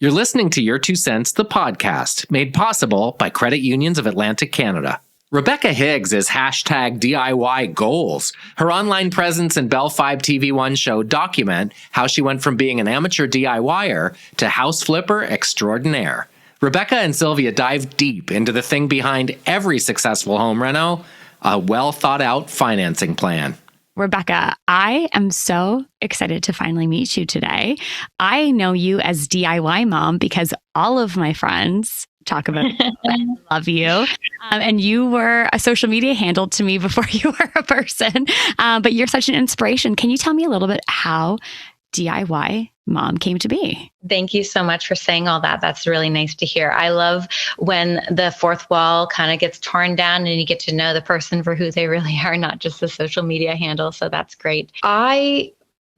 You're listening to Your Two Cents, the podcast, made possible by Credit Unions of Atlantic Canada. Rebekah Higgs is hashtag DIY goals. Her online presence and Bell 5 TV1 show document how she went from being an amateur DIYer to house flipper extraordinaire. Rebekah and Sylvia dive deep into the thing behind every successful home reno, a well-thought-out financing plan. Rebekah, I am so excited to finally meet you today. I know you as DIY mom because all of my friends talk about I love you. And you were a social media handle to me before you were a person. But you're such an inspiration. Can you tell me a little bit how DIY mom came to be? Thank you so much for saying all that. That's really nice to hear. I love when the fourth wall kind of gets torn down and you get to know the person for who they really are, not just the social media handle. So that's great. I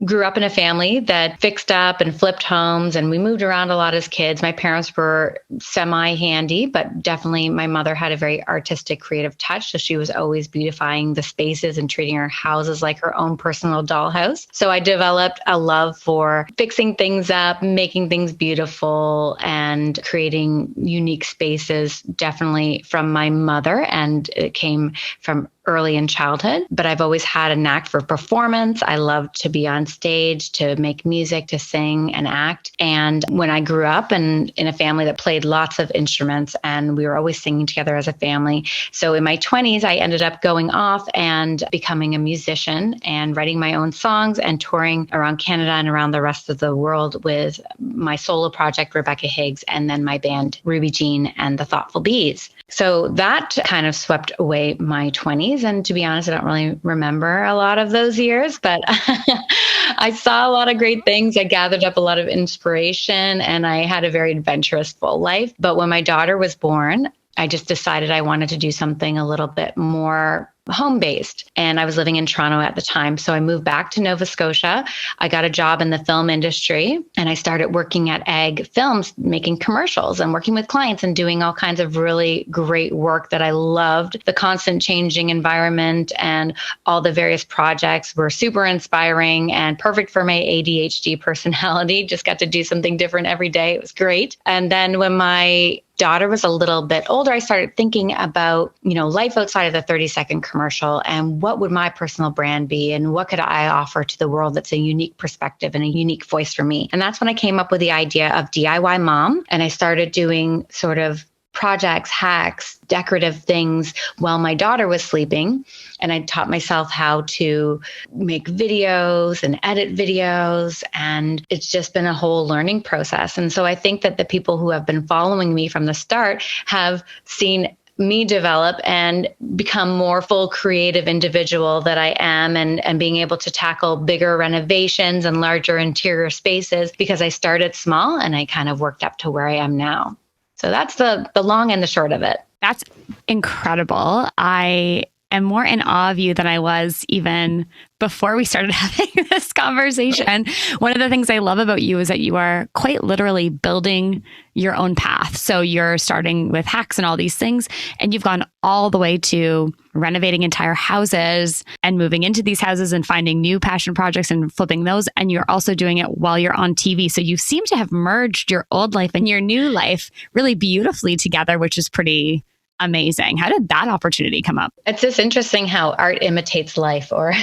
grew up in a family that fixed up and flipped homes, and we moved around a lot as kids. My parents were semi-handy, but definitely my mother had a very artistic, creative touch. So she was always beautifying the spaces and treating her houses like her own personal dollhouse. So I developed a love for fixing things up, making things beautiful, and creating unique spaces, definitely from my mother. And it came from early in childhood, but I've always had a knack for performance. I love to be on stage, to make music, to sing and act. And when I grew up in a family that played lots of instruments, and we were always singing together as a family. So in my 20s, I ended up going off and becoming a musician and writing my own songs and touring around Canada and around the rest of the world with my solo project, Rebekah Higgs, and then my band, Ruby Jean and the Thoughtful Bees. So that kind of swept away my 20s. And to be honest, I don't really remember a lot of those years, but I saw a lot of great things. I gathered up a lot of inspiration, and I had a very adventurous, full life. But when my daughter was born, I just decided I wanted to do something a little bit more home-based. And I was living in Toronto at the time. So I moved back to Nova Scotia. I got a job in the film industry, and I started working at Ag Films, making commercials and working with clients and doing all kinds of really great work that I loved. The constant changing environment and all the various projects were super inspiring and perfect for my ADHD personality. Just got to do something different every day. It was great. And then when my daughter was a little bit older, I started thinking about, life outside of the 30-second commercial and what would my personal brand be and what could I offer to the world that's a unique perspective and a unique voice for me. And that's when I came up with the idea of DIY Mom. And I started doing sort of projects, hacks, decorative things while my daughter was sleeping. And I taught myself how to make videos and edit videos. And it's just been a whole learning process. And so I think that the people who have been following me from the start have seen me develop and become more full creative individual that I am, and being able to tackle bigger renovations and larger interior spaces because I started small and I kind of worked up to where I am now. So that's the long and the short of it. That's incredible. I am more in awe of you than I was even before we started having this conversation. One of the things I love about you is that you are quite literally building your own path. So you're starting with hacks and all these things, and you've gone all the way to renovating entire houses and moving into these houses and finding new passion projects and flipping those. And you're also doing it while you're on TV. So you seem to have merged your old life and your new life really beautifully together, which is pretty amazing. How did that opportunity come up? It's just interesting how art imitates life, or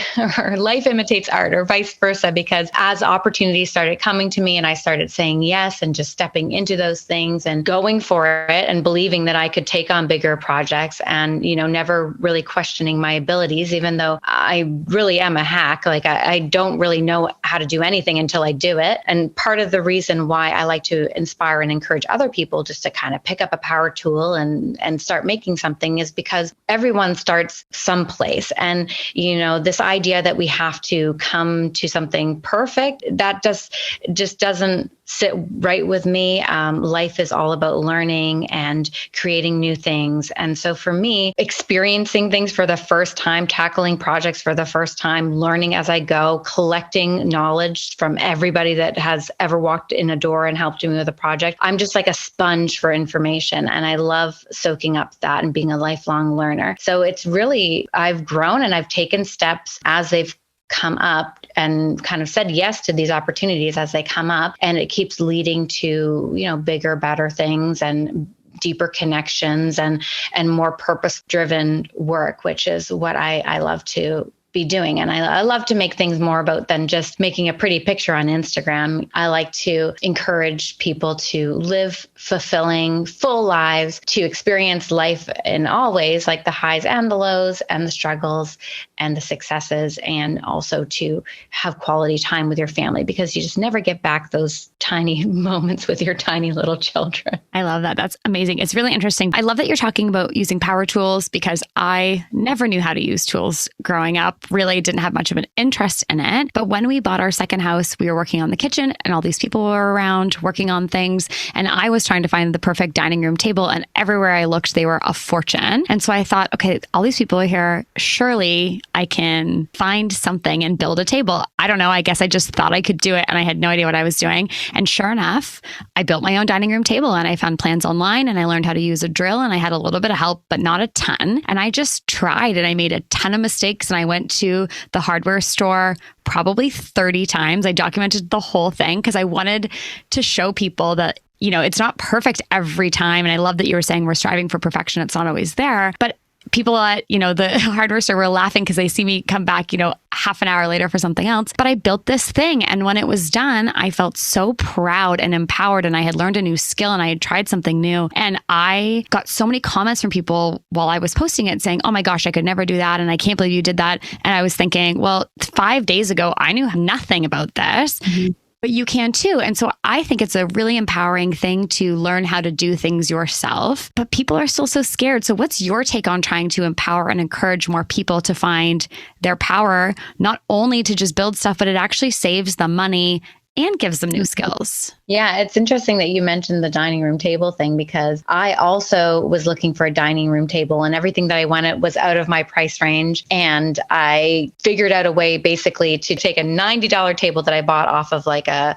life imitates art, or vice versa, because as opportunities started coming to me and I started saying yes and just stepping into those things and going for it and believing that I could take on bigger projects and, never really questioning my abilities, even though I really am a hack. Like I don't really know how to do anything until I do it. And part of the reason why I like to inspire and encourage other people just to kind of pick up a power tool and start making something is because everyone starts someplace. And, this idea that we have to come to something perfect, that just doesn't sit right with me. Life is all about learning and creating new things. And so for me, experiencing things for the first time, tackling projects for the first time, learning as I go, collecting knowledge from everybody that has ever walked in a door and helped me with a project. I'm just like a sponge for information. And I love soaking up that and being a lifelong learner. So it's really, I've grown and I've taken steps as they've come up and kind of said yes to these opportunities as they come up. And it keeps leading to, bigger, better things and deeper connections and more purpose-driven work, which is what I love to be doing. And I love to make things more about than just making a pretty picture on Instagram. I like to encourage people to live fulfilling, full lives, to experience life in all ways, like the highs and the lows and the struggles and the successes, and also to have quality time with your family, because you just never get back those tiny moments with your tiny little children. I love that. That's amazing. It's really interesting. I love that you're talking about using power tools, because I never knew how to use tools growing up. Really didn't have much of an interest in it. But when we bought our second house, we were working on the kitchen and all these people were around working on things. And I was trying to find the perfect dining room table, and everywhere I looked, they were a fortune. And so I thought, okay, all these people are here. Surely I can find something and build a table. I don't know. I guess I just thought I could do it, and I had no idea what I was doing. And sure enough, I built my own dining room table, and I found plans online, and I learned how to use a drill, and I had a little bit of help, but not a ton. And I just tried, and I made a ton of mistakes, and I went to the hardware store probably 30 times. I documented the whole thing because I wanted to show people that, it's not perfect every time. And I love that you were saying we're striving for perfection. It's not always there. But people at, the hardware store were laughing because they see me come back, half an hour later for something else. But I built this thing. And when it was done, I felt so proud and empowered. And I had learned a new skill and I had tried something new. And I got so many comments from people while I was posting it saying, oh my gosh, I could never do that. And I can't believe you did that. And I was thinking, well, 5 days ago, I knew nothing about this. Mm-hmm. But you can too. And so I think it's a really empowering thing to learn how to do things yourself, but people are still so scared. So what's your take on trying to empower and encourage more people to find their power, not only to just build stuff, but it actually saves them money and gives them new skills? Yeah, it's interesting that you mentioned the dining room table thing, because I also was looking for a dining room table, and everything that I wanted was out of my price range. And I figured out a way basically to take a $90 table that I bought off of like a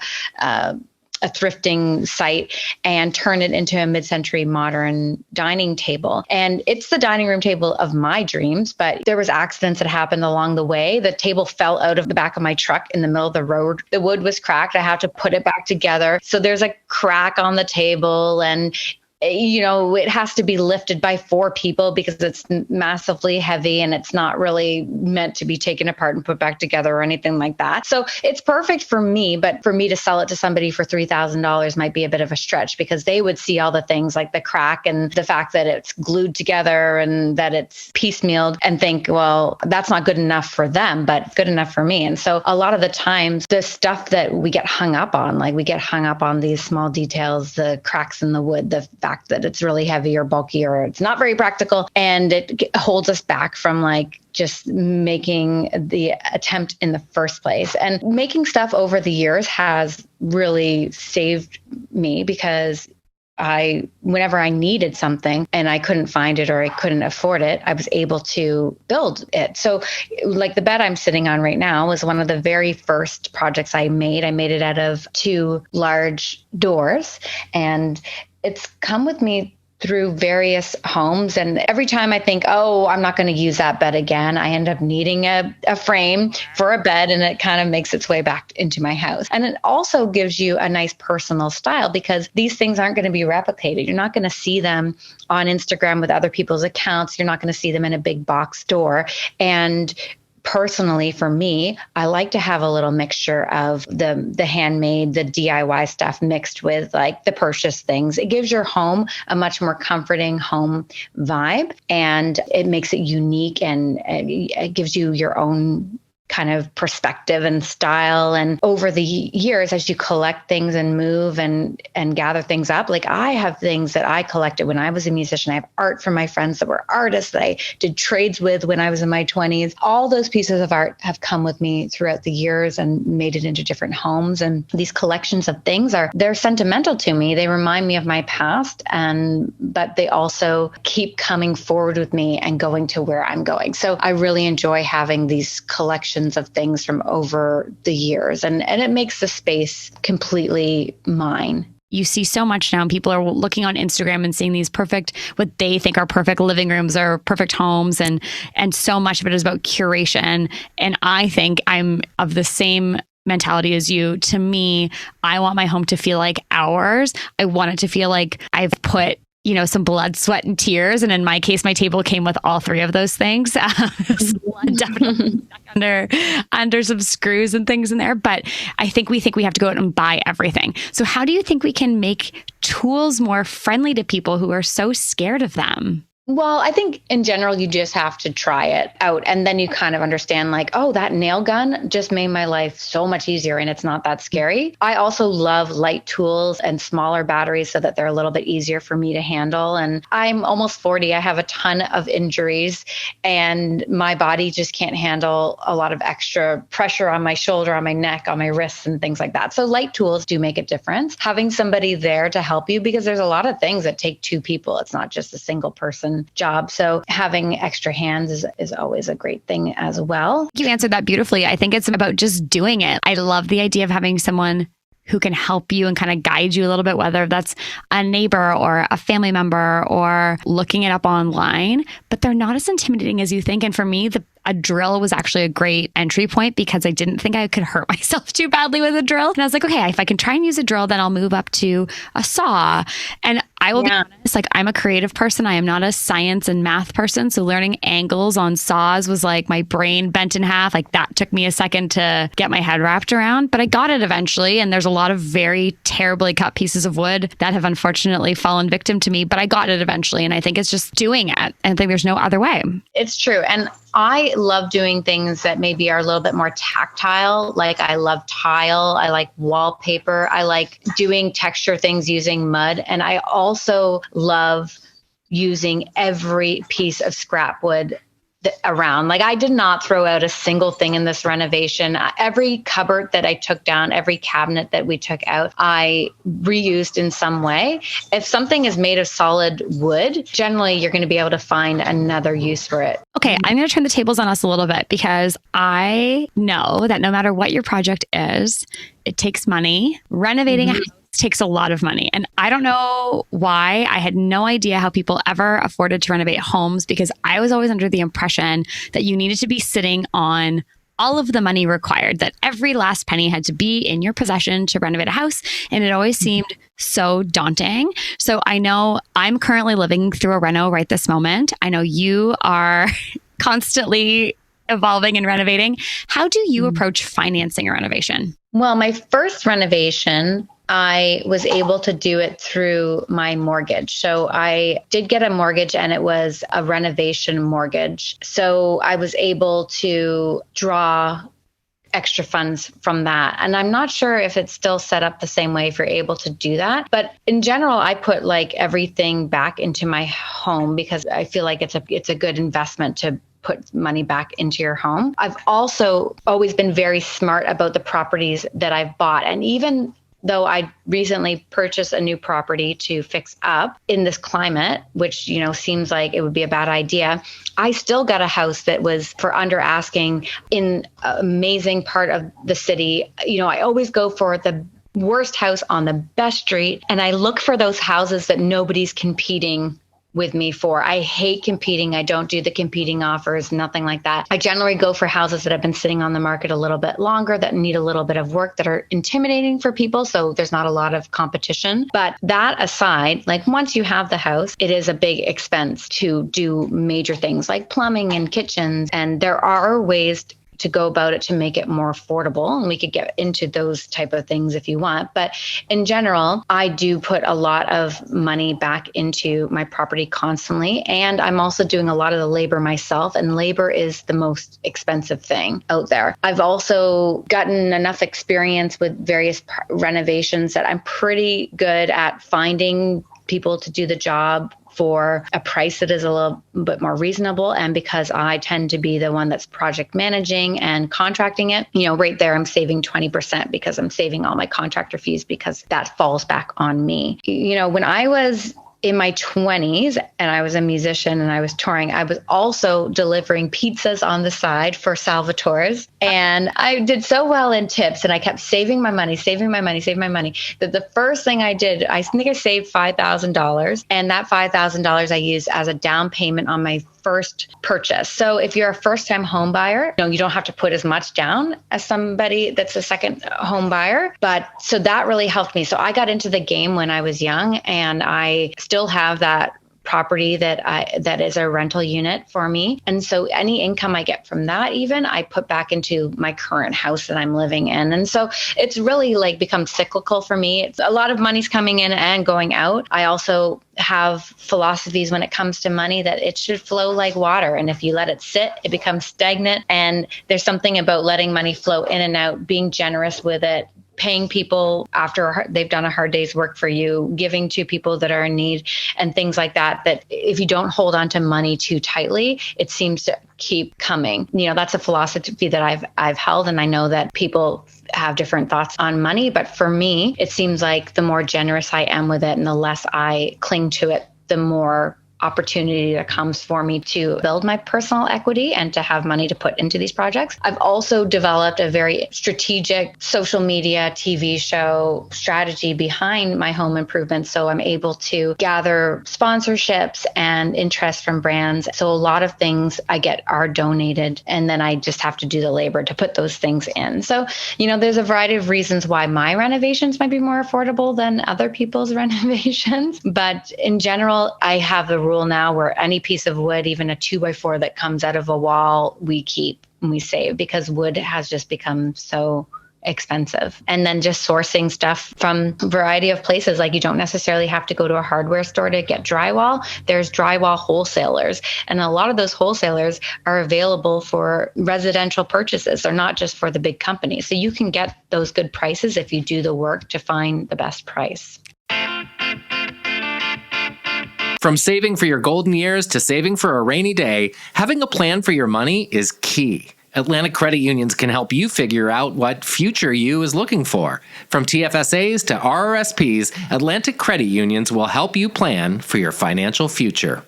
thrifting site and turn it into a mid-century modern dining table. And it's the dining room table of my dreams, but there was accidents that happened along the way. The table fell out of the back of my truck in the middle of the road. The wood was cracked. I had to put it back together. So there's a crack on the table, and it has to be lifted by 4 people because it's massively heavy and it's not really meant to be taken apart and put back together or anything like that. So it's perfect for me, but for me to sell it to somebody for $3,000 might be a bit of a stretch, because they would see all the things like the crack and the fact that it's glued together and that it's piecemealed and think, well, that's not good enough for them, but good enough for me. And so a lot of the times the stuff that we get hung up on, like we get hung up on these small details, the cracks in the wood, the fact that it's really heavy or bulky or it's not very practical, and it holds us back from like just making the attempt in the first place. And making stuff over the years has really saved me, because whenever I needed something and I couldn't find it or I couldn't afford it, I was able to build it. So like the bed I'm sitting on right now was one of the very first projects I made. I made it out of 2 large doors, and it's come with me through various homes. And every time I think, oh, I'm not going to use that bed again, I end up needing a frame for a bed, and it kind of makes its way back into my house. And it also gives you a nice personal style, because these things aren't going to be replicated. You're not going to see them on Instagram with other people's accounts. You're not going to see them in a big box store. And personally, for me, I like to have a little mixture of the handmade, the DIY stuff mixed with like the purchased things. It gives your home a much more comforting home vibe, and it makes it unique, and it gives you your own kind of perspective and style. And over the years, as you collect things and move and gather things up, like I have things that I collected when I was a musician. I have art from my friends that were artists that I did trades with when I was in my 20s. All those pieces of art have come with me throughout the years and made it into different homes. And these collections of things they're sentimental to me. They remind me of my past, but they also keep coming forward with me and going to where I'm going. So I really enjoy having these collections of things from over the years, and it makes the space completely mine. you see so much now. People are looking on Instagram and seeing these perfect, what they think are perfect living rooms or perfect homes. And so much of it is about curation. And I think I'm of the same mentality as you. To me, I want my home to feel like ours. I want it to feel like I've put some blood, sweat, and tears. And in my case, my table came with all three of those things. Definitely under some screws and things in there. But I think we have to go out and buy everything. So how do you think we can make tools more friendly to people who are so scared of them? Well, I think in general, you just have to try it out. And then you kind of understand like, oh, that nail gun just made my life so much easier and it's not that scary. I also love light tools and smaller batteries so that they're a little bit easier for me to handle. And I'm almost 40. I have a ton of injuries and my body just can't handle a lot of extra pressure on my shoulder, on my neck, on my wrists and things like that. So light tools do make a difference. Having somebody there to help you, because there's a lot of things that take two people. It's not just a single person job. So having extra hands is always a great thing as well. You answered that beautifully. I think it's about just doing it. I love the idea of having someone who can help you and kind of guide you a little bit, whether that's a neighbor or a family member or looking it up online, but they're not as intimidating as you think. And for me, a drill was actually a great entry point because I didn't think I could hurt myself too badly with a drill. And I was like, okay, if I can try and use a drill, then I'll move up to a saw. And I will be honest, like I'm a creative person. I am not a science and math person. So learning angles on saws was like my brain bent in half. Like that took me a second to get my head wrapped around, but I got it eventually. And there's a lot of very terribly cut pieces of wood that have unfortunately fallen victim to me, but I got it eventually. And I think it's just doing it. I think there's no other way. It's true. And I love doing things that maybe are a little bit more tactile. Like I love tile. I like wallpaper. I like doing texture things using mud. And I also love using every piece of scrap wood around. Like I did not throw out a single thing in this renovation. Every cupboard that I took down, every cabinet that we took out, I reused in some way. If something is made of solid wood, generally you're going to be able to find another use for it. Okay, I'm going to turn the tables on us a little bit because I know that no matter what your project is, it takes money. Renovating a house takes a lot of money. And I don't know why. I had no idea how people ever afforded to renovate homes because I was always under the impression that you needed to be sitting on all of the money required, that every last penny had to be in your possession to renovate a house. And it always seemed so daunting. So I know I'm currently living through a reno right this moment. I know you are constantly evolving and renovating. How do you approach financing a renovation? Well, my first renovation, I was able to do it through my mortgage. So I did get a mortgage and it was a renovation mortgage. So I was able to draw extra funds from that. And I'm not sure if it's still set up the same way if you're able to do that. But in general, I put like everything back into my home because I feel like it's a good investment to put money back into your home. I've also always been very smart about the properties that I've bought. And even though I recently purchased a new property to fix up in this climate, which, seems like it would be a bad idea, I still got a house that was for under asking in an amazing part of the city. I always go for the worst house on the best street. And I look for those houses that nobody's competing with me for. I hate competing. I don't do the competing offers, nothing like that. I generally go for houses that have been sitting on the market a little bit longer, that need a little bit of work, that are intimidating for people. So there's not a lot of competition. But that aside, like once you have the house, it is a big expense to do major things like plumbing and kitchens. And there are ways to go about it to make it more affordable. And we could get into those type of things if you want. But in general, I do put a lot of money back into my property constantly. And I'm also doing a lot of the labor myself. And labor is the most expensive thing out there. I've also gotten enough experience with various renovations that I'm pretty good at finding people to do the job for a price that is a little bit more reasonable. And because I tend to be the one that's project managing and contracting it, right there, I'm saving 20% because I'm saving all my contractor fees because that falls back on me. When I was in my 20s and I was a musician and I was touring, I was also delivering pizzas on the side for Salvatore's. And I did so well in tips and I kept saving my money, that the first thing I did, I think I saved $5,000. And that $5,000 I used as a down payment on my first purchase. So if you're a first-time home buyer, you don't have to put as much down as somebody that's a second home buyer. But so that really helped me. So I got into the game when I was young, and I still have that property that is a rental unit for me. And so any income I get from that, even I put back into my current house that I'm living in. And so it's really like become cyclical for me. It's a lot of money's coming in and going out. I also have philosophies when it comes to money that it should flow like water. And if you let it sit, it becomes stagnant. And there's something about letting money flow in and out, being generous with it, paying people after they've done a hard day's work for you, giving to people that are in need and things like that, that if you don't hold on to money too tightly, it seems to keep coming. That's a philosophy that I've held. And I know that people have different thoughts on money, but for me, it seems like the more generous I am with it and the less I cling to it, the more opportunity that comes for me to build my personal equity and to have money to put into these projects. I've also developed a very strategic social media TV show strategy behind my home improvements. So I'm able to gather sponsorships and interest from brands. So a lot of things I get are donated, and then I just have to do the labor to put those things in. So, there's a variety of reasons why my renovations might be more affordable than other people's renovations. But in general, I have the rule now where any piece of wood, even a 2x4 that comes out of a wall, we keep and we save, because wood has just become so expensive. And then just sourcing stuff from a variety of places. Like you don't necessarily have to go to a hardware store to get drywall. There's drywall wholesalers. And a lot of those wholesalers are available for residential purchases. They're not just for the big companies. So you can get those good prices if you do the work to find the best price. From saving for your golden years to saving for a rainy day, having a plan for your money is key. Atlantic Credit Unions can help you figure out what future you is looking for. From TFSAs to RRSPs, Atlantic Credit Unions will help you plan for your financial future.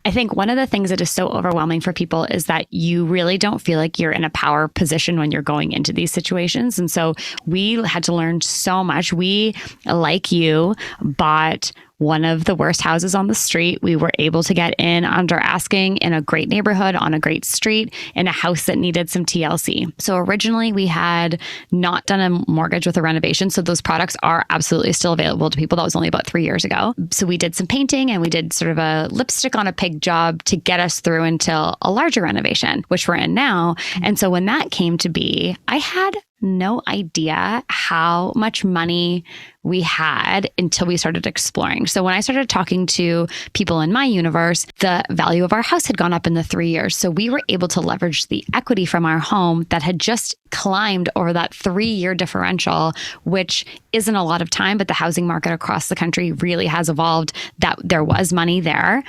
I think one of the things that is so overwhelming for people is that you really don't feel like you're in a power position when you're going into these situations. And so we had to learn so much. We, like you, bought one of the worst houses on the street. We were able to get in under asking in a great neighborhood on a great street in a house that needed some TLC. So originally we had not done a mortgage with a renovation. So those products are absolutely still available to people. That was only about 3 years ago. So we did some painting and we did sort of a lipstick on a pig job to get us through until a larger renovation, which we're in now. And so when that came to be, I had no idea how much money we had until we started exploring. So when I started talking to people in my universe, the value of our house had gone up in the 3 years. So we were able to leverage the equity from our home that had just climbed over that 3-year differential, which isn't a lot of time, but the housing market across the country really has evolved, that there was money there,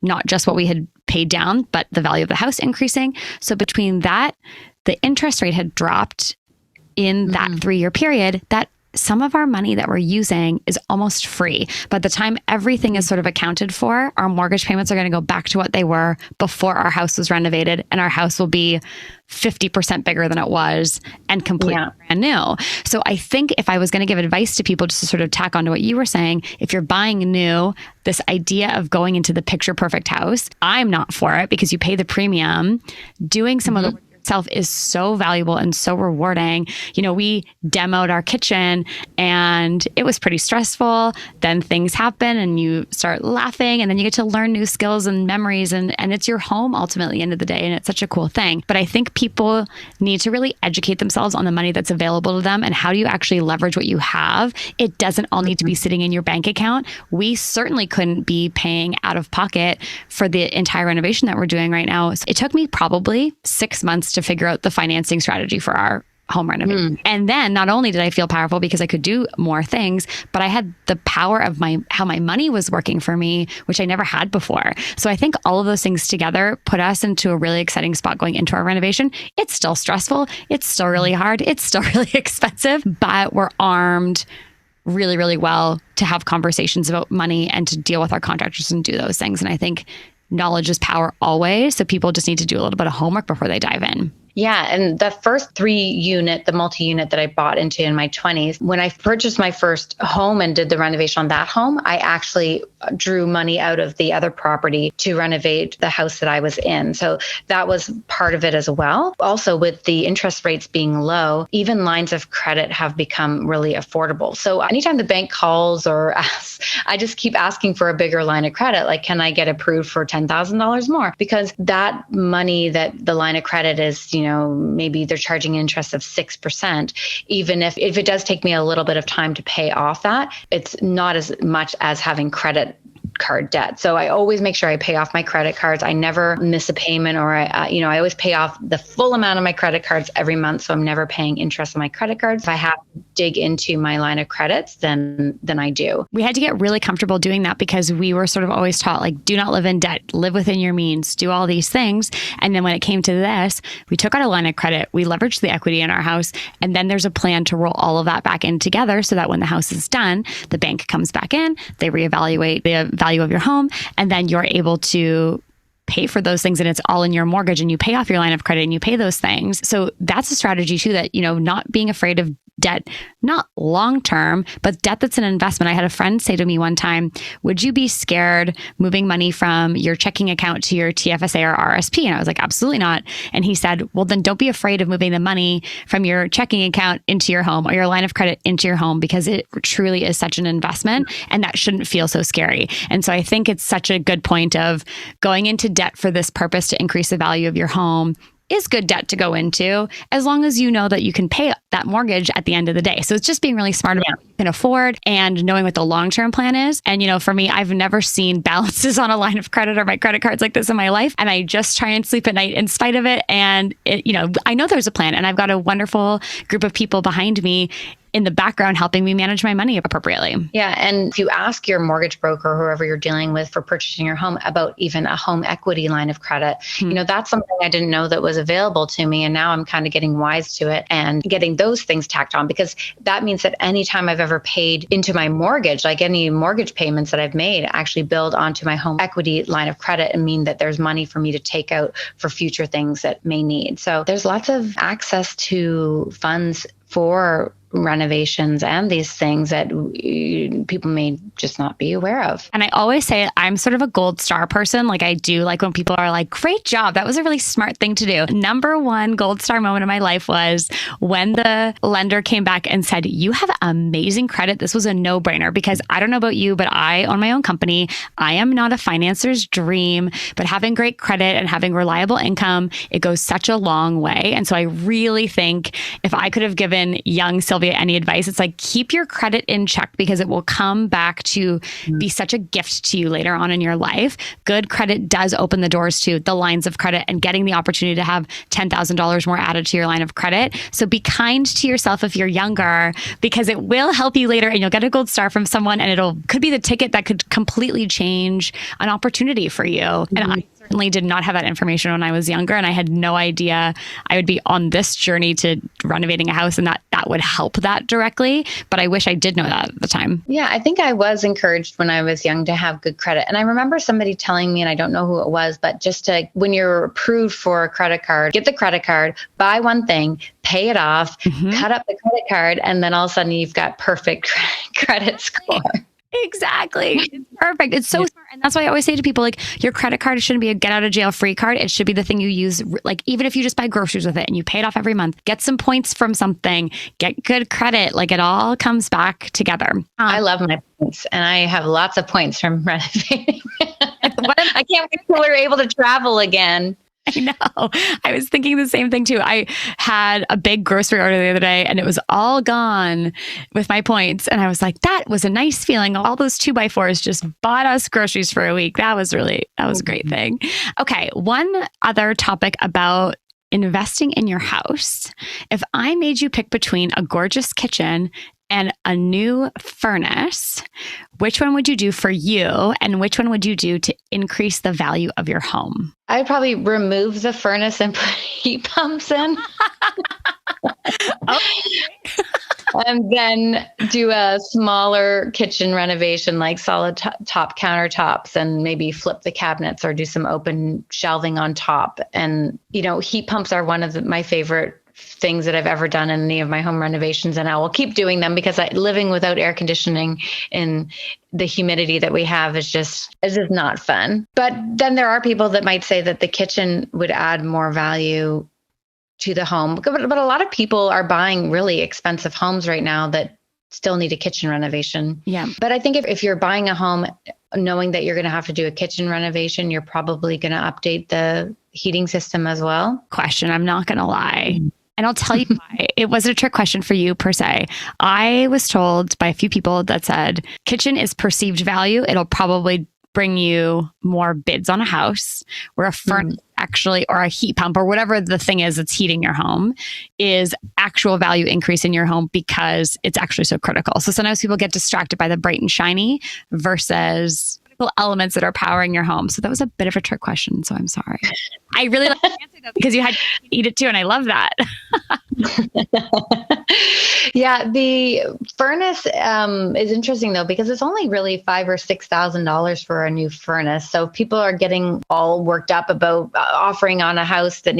not just what we had paid down, but the value of the house increasing. So between that, the interest rate had dropped in that 3-year period, that some of our money that we're using is almost free. By the time everything is sort of accounted for, our mortgage payments are going to go back to what they were before our house was renovated, and our house will be 50% bigger than it was and completely brand new. So I think if I was going to give advice to people, just to sort of tack onto what you were saying, if you're buying new, this idea of going into the picture perfect house, I'm not for it, because you pay the premium. Doing some of the itself is so valuable and so rewarding. We demoed our kitchen and it was pretty stressful. Then things happen and you start laughing, and then you get to learn new skills and memories, and it's your home ultimately, end of the day. And it's such a cool thing. But I think people need to really educate themselves on the money that's available to them and how do you actually leverage what you have. It doesn't all need to be sitting in your bank account. We certainly couldn't be paying out of pocket for the entire renovation that we're doing right now. So it took me probably 6 months to figure out the financing strategy for our home renovation. And then not only did I feel powerful because I could do more things, but I had the power of how my money was working for me, which I never had before. So I think all of those things together put us into a really exciting spot going into our renovation. It's still stressful. It's still really hard. It's still really expensive, but we're armed really, really well to have conversations about money and to deal with our contractors and do those things. And I think knowledge is power always. So people just need to do a little bit of homework before they dive in. Yeah. And the first 3-unit, the multi-unit that I bought into in my 20s, when I purchased my first home and did the renovation on that home, I actually drew money out of the other property to renovate the house that I was in. So that was part of it as well. Also, with the interest rates being low, even lines of credit have become really affordable. So anytime the bank calls or asks, I just keep asking for a bigger line of credit. Like, can I get approved for $10,000 more? Because that money that the line of credit is, maybe they're charging interest of 6%. Even if it does take me a little bit of time to pay off that, it's not as much as having credit card debt. So I always make sure I pay off my credit cards. I never miss a payment, or I always pay off the full amount of my credit cards every month. So I'm never paying interest on my credit cards. If I have to dig into my line of credits, then I do. We had to get really comfortable doing that because we were sort of always taught, like, do not live in debt, live within your means, do all these things. And then when it came to this, we took out a line of credit, we leveraged the equity in our house, and then there's a plan to roll all of that back in together so that when the house is done, the bank comes back in, they reevaluate the value of your home, and then you're able to pay for those things, and it's all in your mortgage, and you pay off your line of credit and you pay those things. So that's a strategy too, that, not being afraid of debt, not long-term, but debt that's an investment. I had a friend say to me one time, would you be scared moving money from your checking account to your TFSA or RSP? And I was like, absolutely not. And he said, well, then don't be afraid of moving the money from your checking account into your home or your line of credit into your home, because it truly is such an investment and that shouldn't feel so scary. And so I think it's such a good point of going into debt for this purpose to increase the value of your home is good debt to go into, as long as you know that you can pay that mortgage at the end of the day. So it's just being really smart about what you can afford and knowing what the long-term plan is. And, for me, I've never seen balances on a line of credit or my credit cards like this in my life. And I just try and sleep at night in spite of it. And, I know there's a plan, and I've got a wonderful group of people behind me in the background helping me manage my money appropriately. Yeah. And if you ask your mortgage broker, or whoever you're dealing with for purchasing your home, about even a home equity line of credit, that's something I didn't know that was available to me. And now I'm kind of getting wise to it and getting those things tacked on, because that means that anytime I've ever paid into my mortgage, like any mortgage payments that I've made, actually build onto my home equity line of credit and mean that there's money for me to take out for future things that may need. So there's lots of access to funds for renovations and these things that people may just not be aware of. And I always say I'm sort of a gold star person. Like, I do like when people are like, great job, that was a really smart thing to do. Number one gold star moment of my life was when the lender came back and said, you have amazing credit. This was a no-brainer, because I don't know about you, but I own my own company. I am not a financer's dream, but having great credit and having reliable income, it goes such a long way. And so I really think if I could have given young Sylvia any advice, it's like, keep your credit in check, because it will come back to be such a gift to you later on in your life. Good credit does open the doors to the lines of credit and getting the opportunity to have $10,000 more added to your line of credit. So be kind to yourself if you're younger, because it will help you later, and you'll get a gold star from someone, and could be the ticket that could completely change an opportunity for you. And I certainly did not have that information when I was younger, and I had no idea I would be on this journey to renovating a house, and that would help that directly. But I wish I did know that at the time. Yeah, I think I was encouraged when I was young to have good credit. And I remember somebody telling me, and I don't know who it was, but when you're approved for a credit card, get the credit card, buy one thing, pay it off, cut up the credit card, and then all of a sudden you've got perfect credit score. Exactly. It's perfect. It's so smart. And that's why I always say to people, like, your credit card shouldn't be a get out of jail free card. It should be the thing you use. Like, even if you just buy groceries with it and you pay it off every month, get some points from something, get good credit. Like, it all comes back together. I love my points, and I have lots of points from renovating. I can't wait till we're able to travel again. I know. I was thinking the same thing too. I had a big grocery order the other day, and it was all gone with my points. And I was like, that was a nice feeling. All those 2x4s just bought us groceries for a week. That was a great thing. Okay. One other topic about investing in your house. If I made you pick between a gorgeous kitchen and a new furnace, which one would you do for you, and which one would you do to increase the value of your home? I'd probably remove the furnace and put heat pumps in. And then do a smaller kitchen renovation, like solid top countertops, and maybe flip the cabinets or do some open shelving on top. And, heat pumps are one of my favorite things that I've ever done in any of my home renovations. And I will keep doing them because living without air conditioning in the humidity that we have is just not fun. But then there are people that might say that the kitchen would add more value to the home. But a lot of people are buying really expensive homes right now that still need a kitchen renovation. Yeah. But I think if you're buying a home knowing that you're going to have to do a kitchen renovation, you're probably going to update the heating system as well. Question. I'm not going to lie. And I'll tell you why. It wasn't a trick question for you per se. I was told by a few people that said kitchen is perceived value. It'll probably bring you more bids on a house, where a furnace actually, or a heat pump, or whatever the thing is that's heating your home, is actual value increase in your home because it's actually so critical. So sometimes people get distracted by the bright and shiny versus elements that are powering your home. So that was a bit of a trick question. So I'm sorry. I really like to answer that because you had to eat it too. And I love that. Yeah. The furnace is interesting though, because it's only really $5,000 or $6,000 for a new furnace. So people are getting all worked up about offering on a house that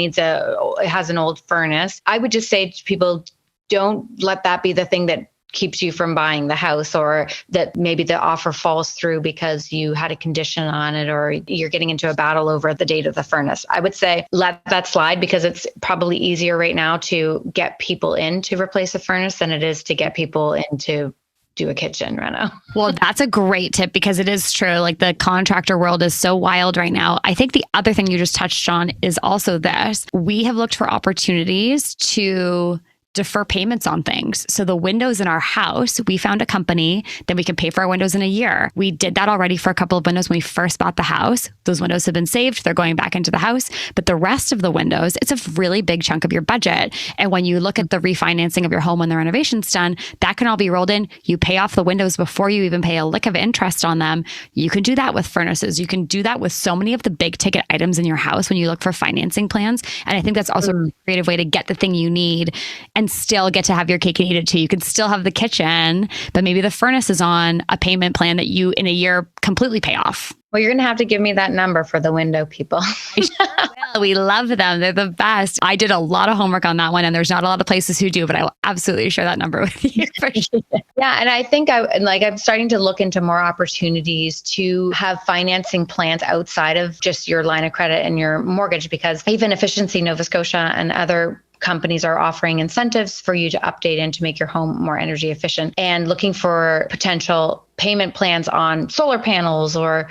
has an old furnace. I would just say to people, don't let that be the thing that keeps you from buying the house, or that maybe the offer falls through because you had a condition on it, or you're getting into a battle over the date of the furnace. I would say let that slide, because it's probably easier right now to get people in to replace a furnace than it is to get people in to do a kitchen reno. Well, that's a great tip, because it is true. Like, the contractor world is so wild right now. I think the other thing you just touched on is also this. We have looked for opportunities to defer payments on things. So the windows in our house, we found a company that we can pay for our windows in a year. We did that already for a couple of windows when we first bought the house. Those windows have been saved. They're going back into the house. But the rest of the windows, it's a really big chunk of your budget. And when you look at the refinancing of your home when the renovation's done, that can all be rolled in. You pay off the windows before you even pay a lick of interest on them. You can do that with furnaces. You can do that with so many of the big ticket items in your house when you look for financing plans. And I think that's also a creative way to get the thing you need and still get to have your cake and eat it too. You can still have the kitchen, but maybe the furnace is on a payment plan that you in a year completely pay off. Well, you're going to have to give me that number for the window people. I sure will. We love them. They're the best. I did a lot of homework on that one, and there's not a lot of places who do, but I will absolutely share that number with you for sure. Yeah. And I think I'm starting to look into more opportunities to have financing plans outside of just your line of credit and your mortgage, because even Efficiency Nova Scotia and other companies are offering incentives for you to update and to make your home more energy efficient, and looking for potential payment plans on solar panels or,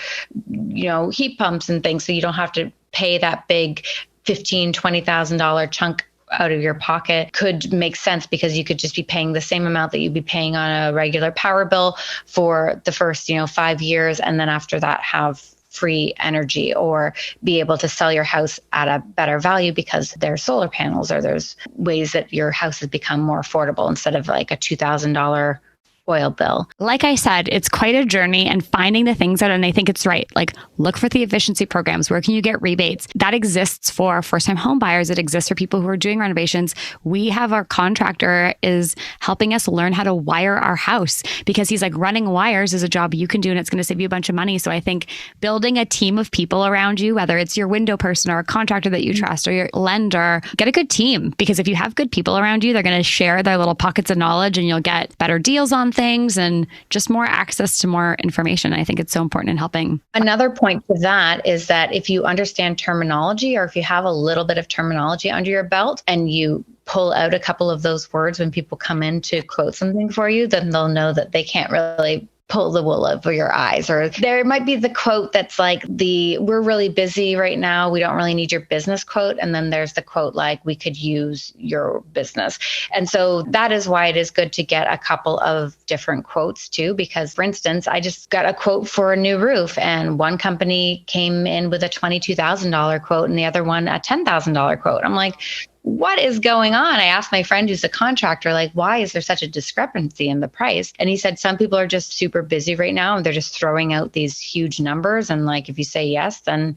heat pumps and things. So you don't have to pay that big $15,000, $20,000 chunk out of your pocket could make sense, because you could just be paying the same amount that you'd be paying on a regular power bill for the first, 5 years. And then after that, have free energy, or be able to sell your house at a better value because there's solar panels, or there's ways that your house has become more affordable instead of like a $2,000 oil bill. Like I said, it's quite a journey, and finding the things that, and I think it's right. Like, look for the efficiency programs. Where can you get rebates? That exists for first-time home buyers. It exists for people who are doing renovations. We have our contractor is helping us learn how to wire our house, because he's like, running wires is a job you can do, and it's going to save you a bunch of money. So I think building a team of people around you, whether it's your window person or a contractor that you trust or your lender, get a good team, because if you have good people around you, they're going to share their little pockets of knowledge, and you'll get better deals on things and just more access to more information. I think it's so important in helping. Another point to that is that if you understand terminology, or if you have a little bit of terminology under your belt, and you pull out a couple of those words when people come in to quote something for you, then they'll know that they can't really pull the wool over your eyes. Or there might be the quote that's like, we're really busy right now, we don't really need your business quote. And then there's the quote like, we could use your business. And so that is why it is good to get a couple of different quotes too, because for instance, I just got a quote for a new roof, and one company came in with a $22,000 quote and the other one a $10,000 quote. I'm like, what is going on? I asked my friend who's a contractor, like, why is there such a discrepancy in the price? And he said, some people are just super busy right now, and they're just throwing out these huge numbers. And like, if you say yes, then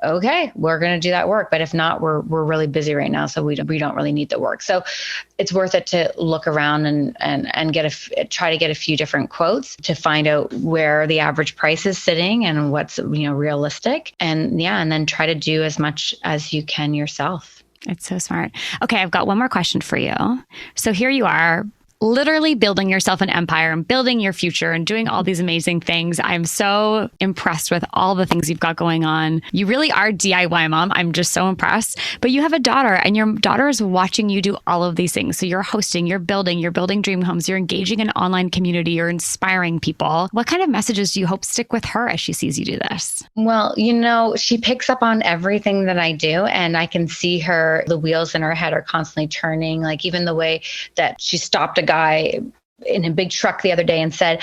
okay, we're going to do that work. But if not, we're really busy right now. So we don't really need the work. So it's worth it to look around and try to get a few different quotes to find out where the average price is sitting and what's, realistic. And then try to do as much as you can yourself. It's so smart. Okay, I've got one more question for you. So here you are, literally building yourself an empire and building your future and doing all these amazing things. I'm so impressed with all the things you've got going on. You really are DIY mom. I'm just so impressed. But you have a daughter, and your daughter is watching you do all of these things. So you're hosting, you're building dream homes, you're engaging an online community, you're inspiring people. What kind of messages do you hope stick with her as she sees you do this? Well, she picks up on everything that I do, and I can see the wheels in her head are constantly turning. Like even the way that she stopped a guy in a big truck the other day and said,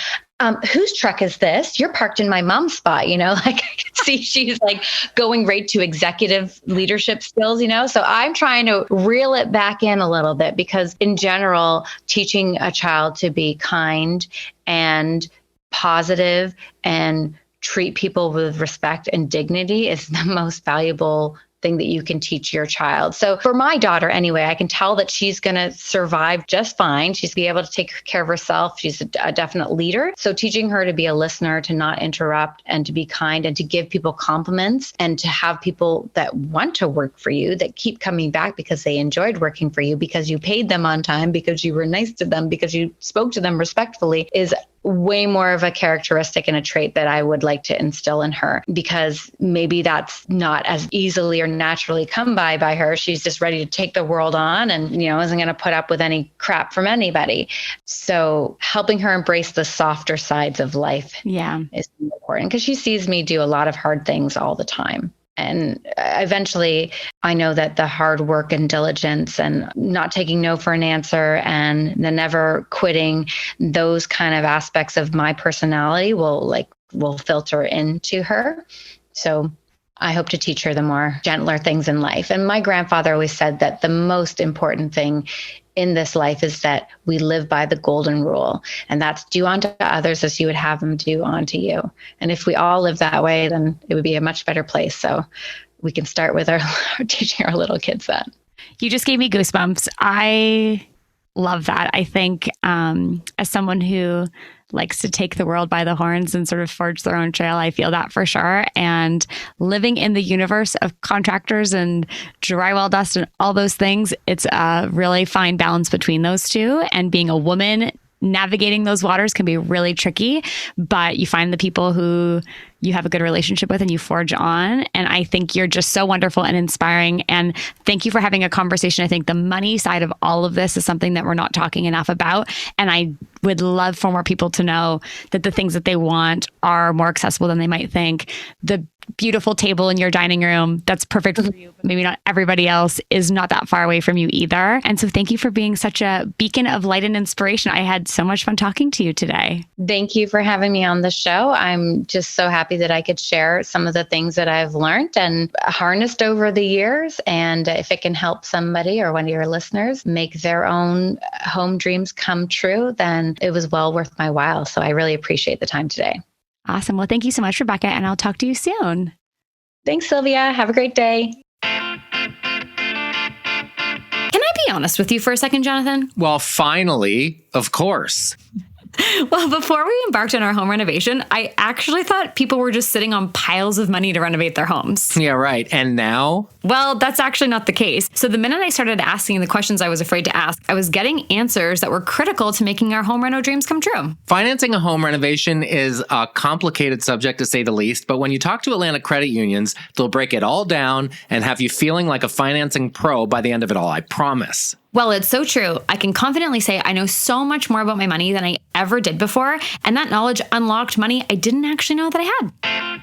whose truck is this? You're parked in my mom's spot, like I can see she's like going right to executive leadership skills, So I'm trying to reel it back in a little bit, because in general, teaching a child to be kind and positive and treat people with respect and dignity is the most valuable thing that you can teach your child. So for my daughter, anyway, I can tell that she's going to survive just fine. She's be able to take care of herself. She's a definite leader. So teaching her to be a listener, to not interrupt, and to be kind, and to give people compliments, and to have people that want to work for you, that keep coming back because they enjoyed working for you, because you paid them on time, because you were nice to them, because you spoke to them respectfully, is way more of a characteristic and a trait that I would like to instill in her, because maybe that's not as easily or naturally come by her. She's just ready to take the world on and, isn't going to put up with any crap from anybody. So helping her embrace the softer sides of life is important, because she sees me do a lot of hard things all the time. And eventually, I know that the hard work and diligence and not taking no for an answer and the never quitting, those kind of aspects of my personality will filter into her. So I hope to teach her the more gentler things in life. And my grandfather always said that the most important thing in this life is that we live by the golden rule, and that's do unto others as you would have them do unto you. And if we all live that way, then it would be a much better place. So we can start with our teaching our little kids that. You just gave me goosebumps. I love that. I think as someone who likes to take the world by the horns and sort of forge their own trail, I feel that for sure. And living in the universe of contractors and drywall dust and all those things, it's a really fine balance between those two. And being a woman, navigating those waters can be really tricky, but you find the people who you have a good relationship with and you forge on. And I think you're just so wonderful and inspiring. And thank you for having a conversation. I think the money side of all of this is something that we're not talking enough about. And I would love for more people to know that the things that they want are more accessible than they might think. The beautiful table in your dining room that's perfect for you, but maybe not everybody else, is not that far away from you either. And so thank you for being such a beacon of light and inspiration. I had so much fun talking to you today. Thank you for having me on the show. I'm just so happy that I could share some of the things that I've learned and harnessed over the years. And if it can help somebody or one of your listeners make their own home dreams come true, then it was well worth my while. So I really appreciate the time today. Awesome. Well, thank you so much, Rebekah, and I'll talk to you soon. Thanks, Sylvia. Have a great day. Can I be honest with you for a second, Jonathan? Well, finally, of course. Well, before we embarked on our home renovation, I actually thought people were just sitting on piles of money to renovate their homes. Yeah, right. And now? Well, that's actually not the case. So the minute I started asking the questions I was afraid to ask, I was getting answers that were critical to making our home reno dreams come true. Financing a home renovation is a complicated subject, to say the least, but when you talk to Atlanta credit unions, they'll break it all down and have you feeling like a financing pro by the end of it all, I promise. Well, it's so true. I can confidently say I know so much more about my money than I ever did before, and that knowledge unlocked money I didn't actually know that I had.